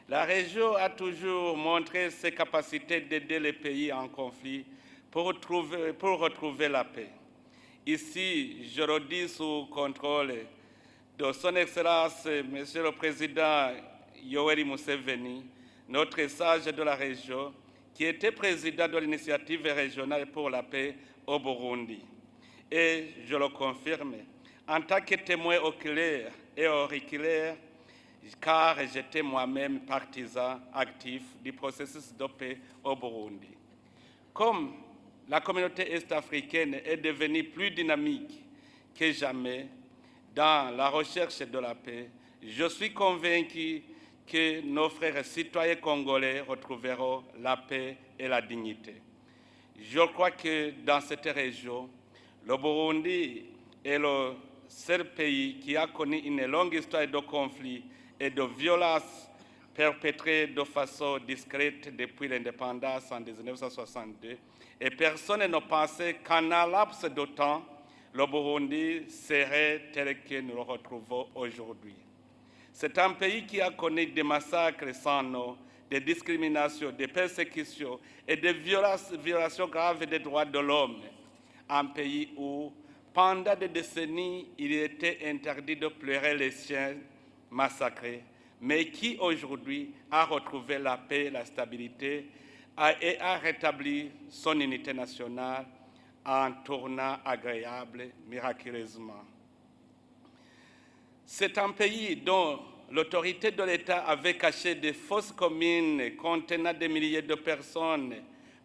La région a toujours montré ses capacités d'aider les pays en conflit pour retrouver la paix. Ici, je redis sous contrôle de Son Excellence, Monsieur le Président Yoweri Museveni, notre sage de la région, qui était président de l'initiative régionale pour la paix au Burundi. Et je le confirme, en tant que témoin oculaire et auriculaire, car j'étais moi-même partisan actif du processus de paix au Burundi. Comme la communauté est-africaine est devenue plus dynamique que jamais dans la recherche de la paix, je suis convaincu que nos frères citoyens congolais retrouveront la paix et la dignité. Je crois que dans cette région, le Burundi est le seul pays qui a connu une longue histoire de conflits et de violences perpétrées de façon discrète depuis l'indépendance en 1962. Et personne ne pensait qu'en un laps de temps, le Burundi serait tel que nous le retrouvons aujourd'hui. C'est un pays qui a connu des massacres sans nom, des discriminations, des persécutions et des violations graves des droits de l'homme. Un pays où, pendant des décennies, il était interdit de pleurer les chiens massacrés, mais qui aujourd'hui a retrouvé la paix et la stabilité et a rétabli son unité nationale en tournant agréable miraculeusement. C'est un pays dont l'autorité de l'État avait caché des fosses communes contenant des milliers de personnes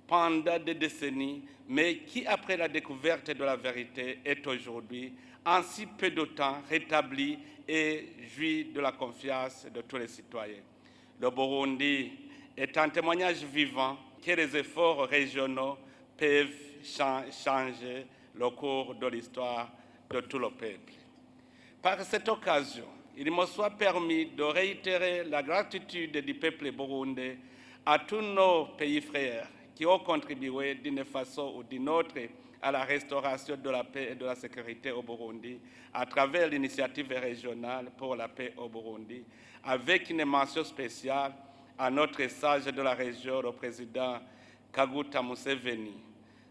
pendant des décennies, mais qui, après la découverte de la vérité, est aujourd'hui, en si peu de temps, rétabli et jouit de la confiance de tous les citoyens. Le Burundi est un témoignage vivant que les efforts régionaux peuvent changer le cours de l'histoire de tout le peuple. Par cette occasion, il me soit permis de réitérer la gratitude du peuple burundais à tous nos pays frères qui ont contribué d'une façon ou d'une autre à la restauration de la paix et de la sécurité au Burundi à travers l'initiative régionale pour la paix au Burundi, avec une mention spéciale à notre sage de la région, le président Kaguta Museveni.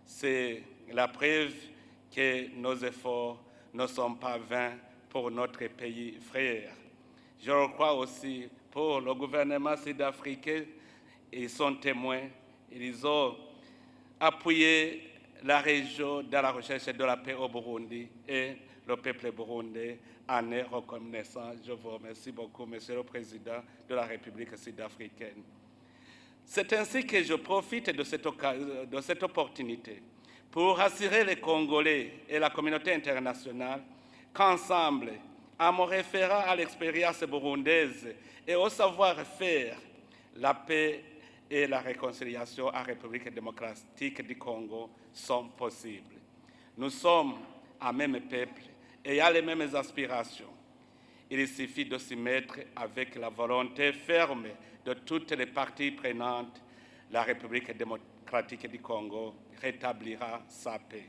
C'est la preuve que nos efforts ne sont pas vains pour notre pays frère. Je le crois aussi pour le gouvernement sud-africain et son témoin. Ils ont appuyé la région dans la recherche de la paix au Burundi et le peuple burundais en est reconnaissant. Je vous remercie beaucoup, Monsieur le Président de la République sud-africaine. C'est ainsi que je profite de cette opportunité pour rassurer les Congolais et la communauté internationale qu'ensemble, en me référant à l'expérience burundaise et au savoir-faire, la paix et la réconciliation en République démocratique du Congo sont possibles. Nous sommes un même peuple ayant les mêmes aspirations. Il suffit de s'y mettre avec la volonté ferme de toutes les parties prenantes. La République démocratique du Congo rétablira sa paix.